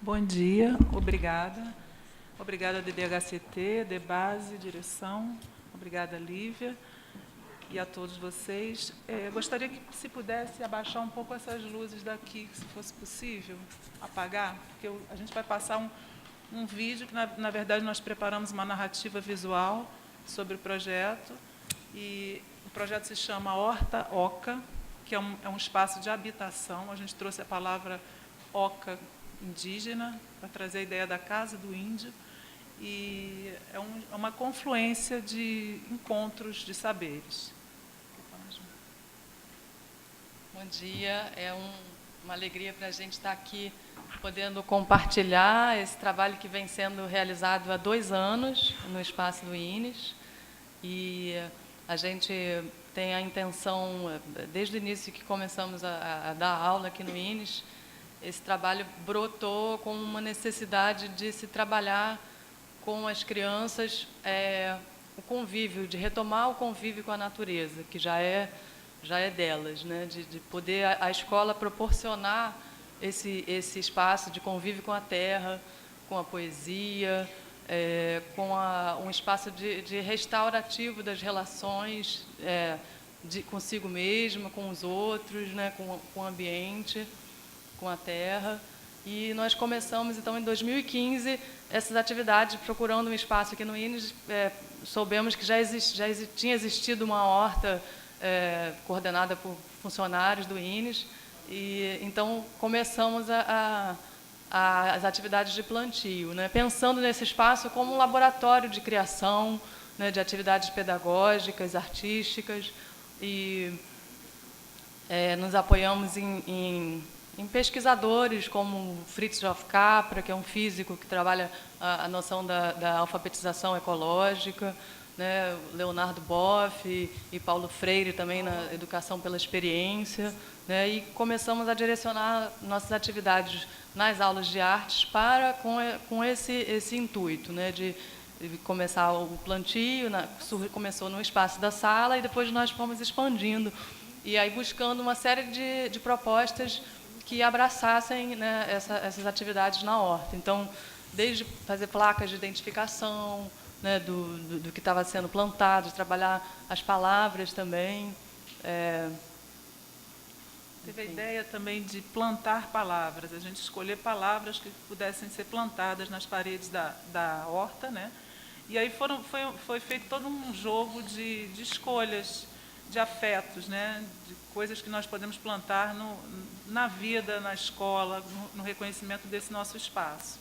Bom dia, obrigada. Obrigada, DDHCT, DEBASE, direção. Obrigada, Lívia, e a todos vocês. Gostaria que, se pudesse, abaixar um pouco essas luzes daqui, se fosse possível, apagar, porque a gente vai passar um vídeo que, na verdade, nós preparamos uma narrativa visual sobre o projeto, e o projeto se chama Horta Oca, que é um espaço de habitação. A gente trouxe a palavra Oca indígena, para trazer a ideia da casa do índio, e é uma confluência de encontros de saberes. Bom dia, uma alegria para a gente estar aqui podendo compartilhar esse trabalho que vem sendo realizado há 2 anos no espaço do INES, e a gente tem a intenção, desde o início que começamos a dar aula aqui no INES, esse trabalho brotou com uma necessidade de se trabalhar com as crianças o convívio, de retomar o convívio com a natureza, que já é delas, né? De poder a escola proporcionar esse espaço de convívio com a terra, com a poesia, com um espaço de restaurativo das relações consigo mesma, com os outros, né? Com o ambiente, com a terra. E nós começamos, então, em 2015, essas atividades, procurando um espaço aqui no INES. Soubemos que tinha existido uma horta coordenada por funcionários do INES, e então começamos as atividades de plantio, né, pensando nesse espaço como um laboratório de criação, né, de atividades pedagógicas, artísticas, e nos apoiamos em pesquisadores como Fritjof Capra, que é um físico que trabalha a noção da alfabetização ecológica, né, Leonardo Boff e Paulo Freire também na educação pela experiência, né, e começamos a direcionar nossas atividades nas aulas de artes com esse intuito, né, de começar o plantio. Começou no espaço da sala e depois nós fomos expandindo e aí buscando uma série de propostas que abraçassem, né, essas atividades na horta. Então, desde fazer placas de identificação, né, do que estava sendo plantado, trabalhar as palavras também. Teve a ideia também de plantar palavras, a gente escolher palavras que pudessem ser plantadas nas paredes da horta, né? E aí foi feito todo um jogo de escolhas, de afetos, né? De coisas que nós podemos plantar na vida, na escola, no reconhecimento desse nosso espaço.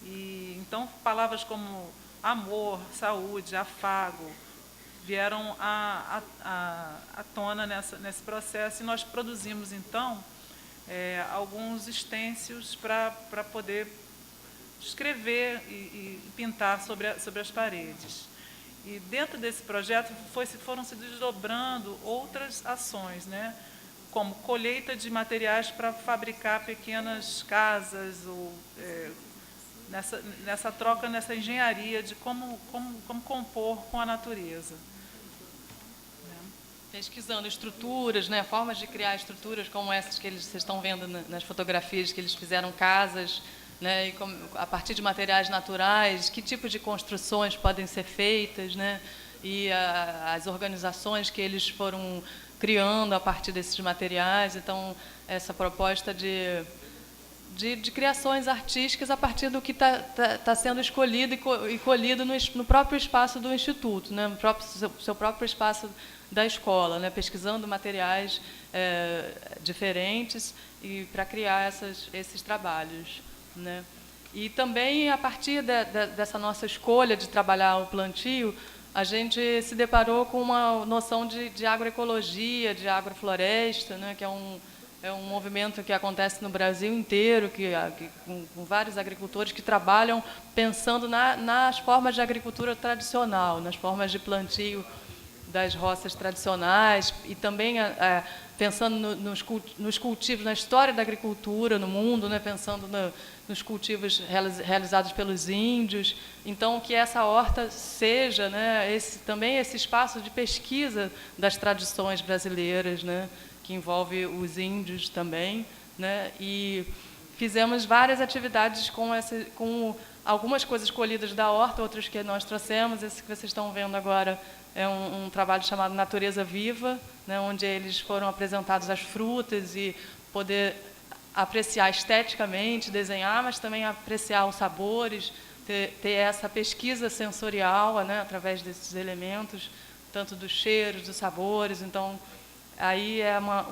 E então, palavras como amor, saúde, afago, vieram à tona nesse processo, e nós produzimos, então, alguns stencils para poder escrever e pintar sobre as paredes. E dentro desse projeto foram se desdobrando outras ações, né? Como colheita de materiais para fabricar pequenas casas, ou nessa troca, nessa engenharia de como compor com a natureza. Pesquisando estruturas, né, formas de criar estruturas como essas que vocês estão vendo nas fotografias, que eles fizeram casas, né, e a partir de materiais naturais, que tipo de construções podem ser feitas, né, e as organizações que eles foram criando a partir desses materiais. Então, essa proposta de criações artísticas a partir do que está sendo escolhido e colhido no próprio espaço do Instituto, né, no seu próprio espaço da escola, né, pesquisando materiais diferentes e para criar esses trabalhos, né. E também, a partir dessa nossa escolha de trabalhar o plantio, a gente se deparou com uma noção de agroecologia, de agrofloresta, né, que é um movimento que acontece no Brasil inteiro, com vários agricultores que trabalham pensando nas formas de agricultura tradicional, nas formas de plantio das roças tradicionais, e também pensando nos cultivos, na história da agricultura no mundo, né, pensando nos cultivos realizados pelos índios. Então, que essa horta seja, né, também esse espaço de pesquisa das tradições brasileiras, né, que envolve os índios também, né, e fizemos várias atividades com algumas coisas colhidas da horta, outras que nós trouxemos. Esse que vocês estão vendo agora é um trabalho chamado Natureza Viva, né, onde eles foram apresentados as frutas e poder apreciar esteticamente, desenhar, mas também apreciar os sabores, ter essa pesquisa sensorial, né, através desses elementos, tanto dos cheiros, dos sabores. Então, aí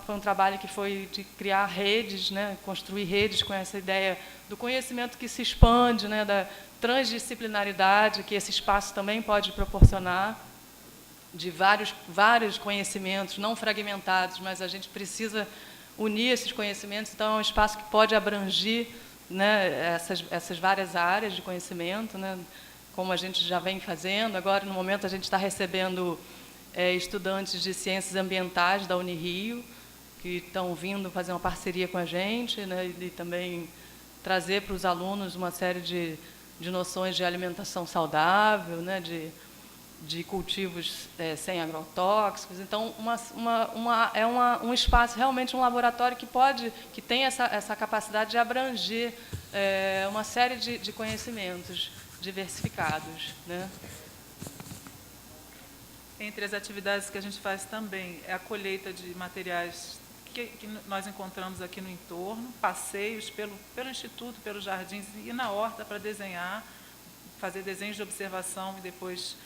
foi um trabalho que foi de criar redes, né, construir redes com essa ideia do conhecimento que se expande, né, da transdisciplinaridade que esse espaço também pode proporcionar, de vários conhecimentos, não fragmentados, mas a gente precisa unir esses conhecimentos. Então, é um espaço que pode abranger, né, essas várias áreas de conhecimento, né, como a gente já vem fazendo. Agora, no momento, a gente está recebendo estudantes de ciências ambientais da Unirio, que estão vindo fazer uma parceria com a gente, né, e também trazer para os alunos uma série de noções de alimentação saudável, né, de cultivos sem agrotóxicos. Então, um espaço, realmente um laboratório que tem essa capacidade de abranger uma série de conhecimentos diversificados, né? Entre as atividades que a gente faz também é a colheita de materiais que nós encontramos aqui no entorno, passeios pelo Instituto, pelos jardins e na horta para desenhar, fazer desenhos de observação e depois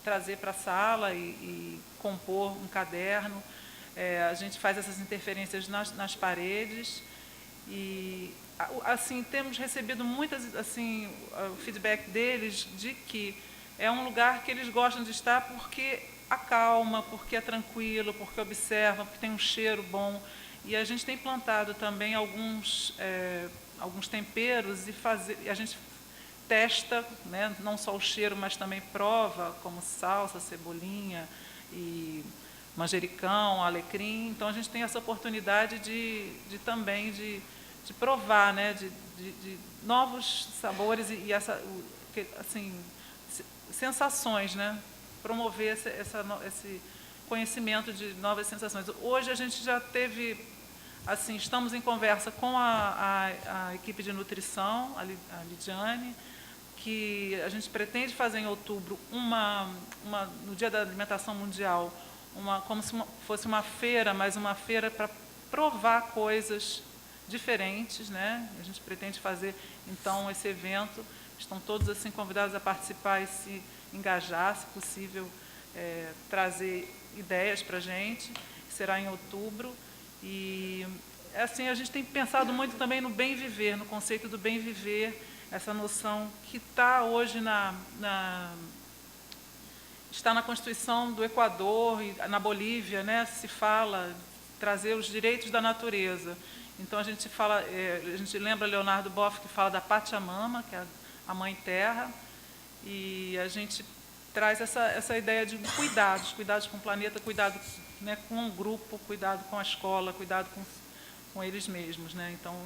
trazer para a sala e compor um caderno. A gente faz essas interferências nas paredes e, assim, temos recebido muitas, assim, o feedback deles de que é um lugar que eles gostam de estar porque acalma, porque é tranquilo, porque observa, porque tem um cheiro bom. E a gente tem plantado também alguns temperos e a gente testa, né, não só o cheiro, mas também prova, como salsa, cebolinha e manjericão, alecrim. Então, a gente tem essa oportunidade também de provar, né, de novos sabores e assim, sensações, né, promover esse conhecimento de novas sensações. Hoje a gente já teve, assim, estamos em conversa com a equipe de nutrição, a Lidiane, que a gente pretende fazer em outubro no Dia da Alimentação Mundial, como se fosse uma feira, mas uma feira para provar coisas diferentes, né? A gente pretende fazer então esse evento. Estão todos assim convidados a participar e se engajar, se possível, trazer ideias para a gente. Será em outubro. E assim a gente tem pensado muito também no bem viver, no conceito do bem viver, essa noção que está hoje está na Constituição do Equador e na Bolívia, né? Se fala trazer os direitos da natureza. Então a gente lembra Leonardo Boff, que fala da Pachamama, que é a Mãe Terra, e a gente traz essa ideia de cuidados com o planeta, cuidado, né, com o grupo, cuidado com a escola, cuidado com eles mesmos, né? Então,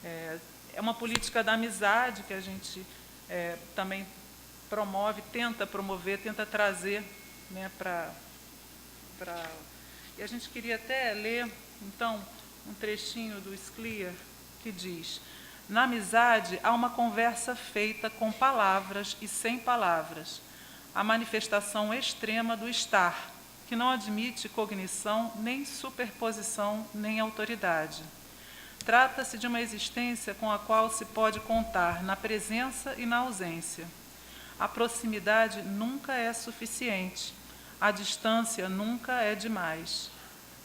é uma política da amizade que a gente também promove, tenta promover, tenta trazer, né, E a gente queria até ler, então, um trechinho do Scliar, que diz: na amizade há uma conversa feita com palavras e sem palavras, a manifestação extrema do estar, que não admite cognição, nem superposição, nem autoridade. Trata-se de uma existência com a qual se pode contar na presença e na ausência. A proximidade nunca é suficiente, a distância nunca é demais.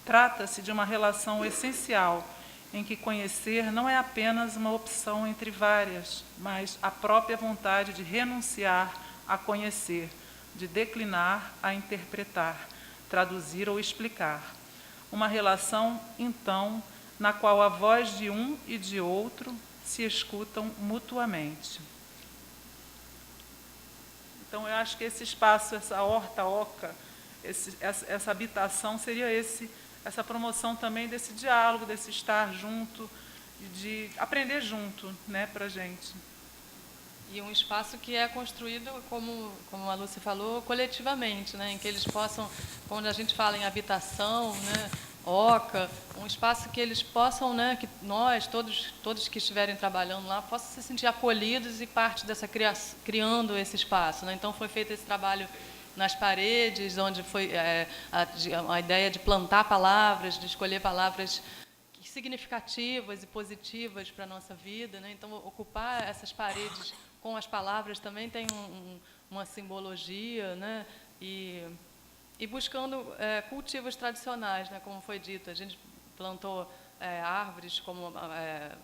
Trata-se de uma relação essencial, em que conhecer não é apenas uma opção entre várias, mas a própria vontade de renunciar a conhecer, de declinar a interpretar, traduzir ou explicar. Uma relação, então, na qual a voz de um e de outro se escutam mutuamente. Então, eu acho que esse espaço, essa horta oca, essa habitação seria essa promoção também desse diálogo, desse estar junto, de aprender junto, né, para a gente. E um espaço que é construído, como a Lúcia falou, coletivamente, né, em que eles possam, quando a gente fala em habitação, né, Oca, um espaço que eles possam, né, que nós, todos que estiverem trabalhando lá, possam se sentir acolhidos e parte dessa criando esse espaço, né? Então, foi feito esse trabalho nas paredes, onde foi a ideia de plantar palavras, de escolher palavras significativas e positivas para a nossa vida, né? Então, ocupar essas paredes com as palavras também tem uma simbologia, né? E buscando cultivos tradicionais, né? Como foi dito, a gente plantou árvores como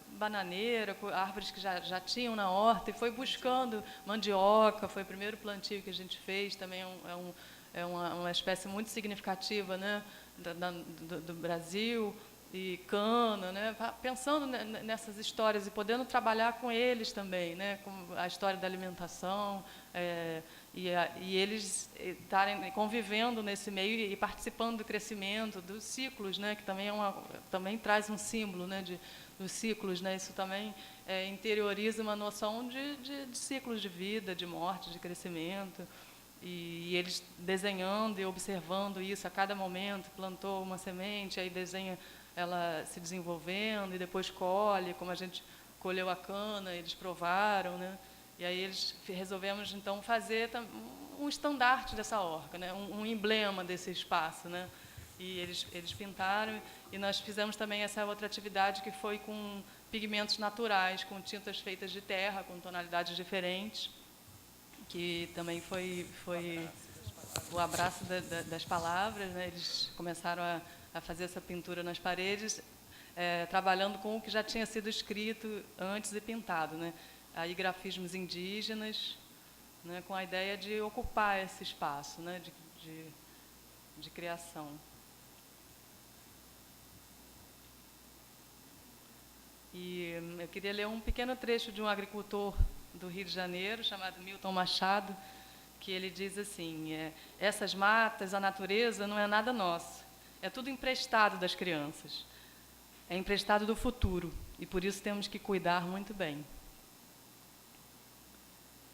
bananeira, árvores que já tinham na horta, e foi buscando mandioca, foi o primeiro plantio que a gente fez, também é uma espécie muito significativa, né? do Brasil, e cana, né? Pensando nessas histórias e podendo trabalhar com eles também, né? Com a história da alimentação, e eles estarem convivendo nesse meio e participando do crescimento, dos ciclos, né? Que também traz um símbolo, né? Dos ciclos, né? Isso também interioriza uma noção de ciclos de vida, de morte, de crescimento. E eles desenhando e observando isso a cada momento, plantou uma semente, aí desenha ela se desenvolvendo e depois colhe, como a gente colheu a cana, eles provaram, né? E aí resolvemos então fazer um estandarte dessa horta, né? Um emblema desse espaço, né? E eles pintaram, e nós fizemos também essa outra atividade que foi com pigmentos naturais, com tintas feitas de terra, com tonalidades diferentes, que também foi o abraço das palavras, né? Eles começaram a fazer essa pintura nas paredes, trabalhando com o que já tinha sido escrito antes e pintado, né? Aí grafismos indígenas, né? Com a ideia de ocupar esse espaço, né? de criação. E eu queria ler um pequeno trecho de um agricultor do Rio de Janeiro, chamado Milton Machado, que ele diz assim: essas matas, a natureza, não é nada nosso. É tudo emprestado das crianças. É emprestado do futuro. E por isso temos que cuidar muito bem.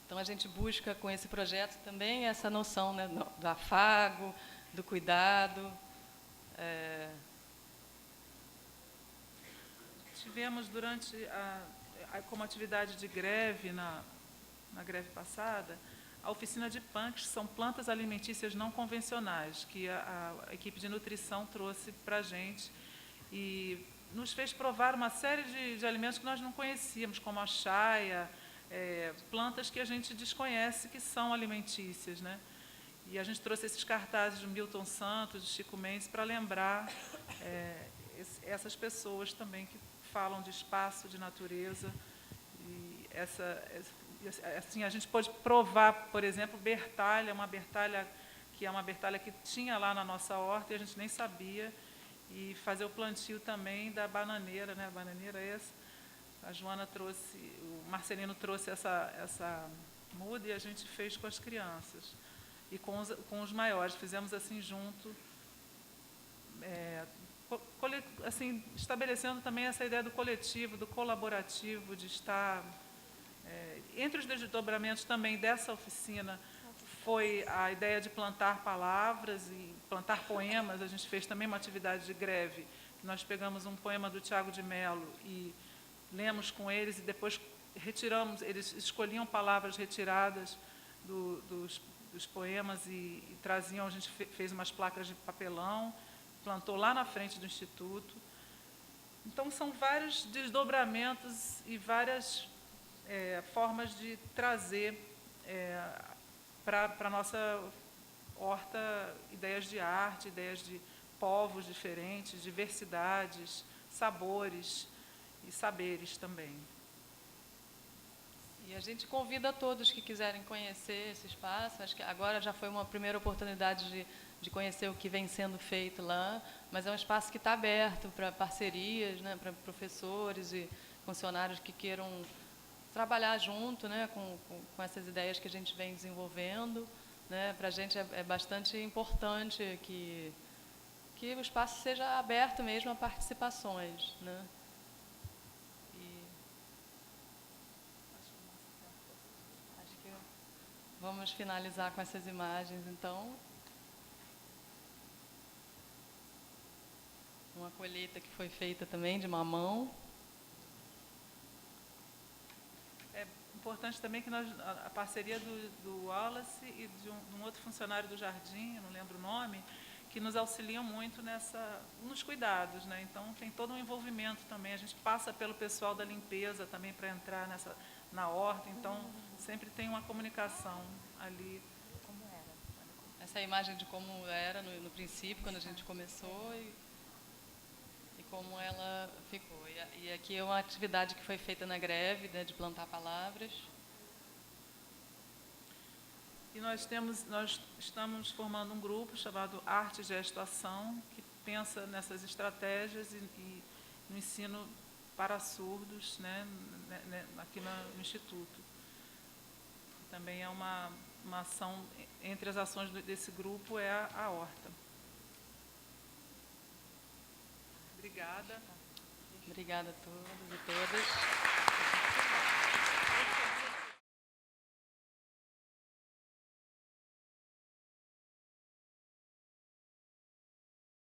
Então a gente busca com esse projeto também essa noção, né, do afago, do cuidado. Tivemos durante como atividade de greve na greve passada, a oficina de punks, são plantas alimentícias não convencionais, que a equipe de nutrição trouxe para a gente e nos fez provar uma série de alimentos que nós não conhecíamos, como a chaia, plantas que a gente desconhece que são alimentícias, né? E a gente trouxe esses cartazes de Milton Santos, de Chico Mendes, para lembrar essas pessoas também que falam de espaço, de natureza. E assim, a gente pôde provar, por exemplo, bertalha, uma bertalha que tinha lá na nossa horta e a gente nem sabia, e fazer o plantio também da bananeira, né? A bananeira é essa. A Joana trouxe, o Marcelino trouxe essa muda e a gente fez com as crianças. E com os maiores, fizemos assim junto, assim, estabelecendo também essa ideia do coletivo, do colaborativo, de estar... entre os desdobramentos também dessa oficina foi a ideia de plantar palavras e plantar poemas. A gente fez também uma atividade de greve, que nós pegamos um poema do Tiago de Mello e lemos com eles e depois retiramos, eles escolhiam palavras retiradas dos poemas e traziam, a gente fez umas placas de papelão, plantou lá na frente do Instituto. Então, são vários desdobramentos e várias formas de trazer para a nossa horta ideias de arte, ideias de povos diferentes, diversidades, sabores e saberes também. E a gente convida todos que quiserem conhecer esse espaço. Acho que agora já foi uma primeira oportunidade de conhecer o que vem sendo feito lá, mas é um espaço que está aberto para parcerias, né, para professores e funcionários que queiram trabalhar junto, né, com essas ideias que a gente vem desenvolvendo, né. Para a gente é bastante importante que o espaço seja aberto mesmo a participações, né. Acho que vamos finalizar com essas imagens, então. uma colheita que foi feita também de mamão. É importante também que a parceria do Wallace e de um outro funcionário do Jardim, eu não lembro o nome, que nos auxiliam muito nos cuidados, né? Então tem todo um envolvimento também. A gente passa pelo pessoal da limpeza também para entrar na horta, então sempre tem uma comunicação ali. Essa é a imagem de como era no princípio, quando a gente começou, e como ela ficou. E aqui é uma atividade que foi feita na greve, né, de plantar palavras. E nós estamos formando um grupo chamado Arte, Gesto, Ação, que pensa nessas estratégias e no ensino para surdos, né, aqui no Instituto. Também é uma ação, entre as ações desse grupo é a horta. Obrigada. Obrigada a todos e todas.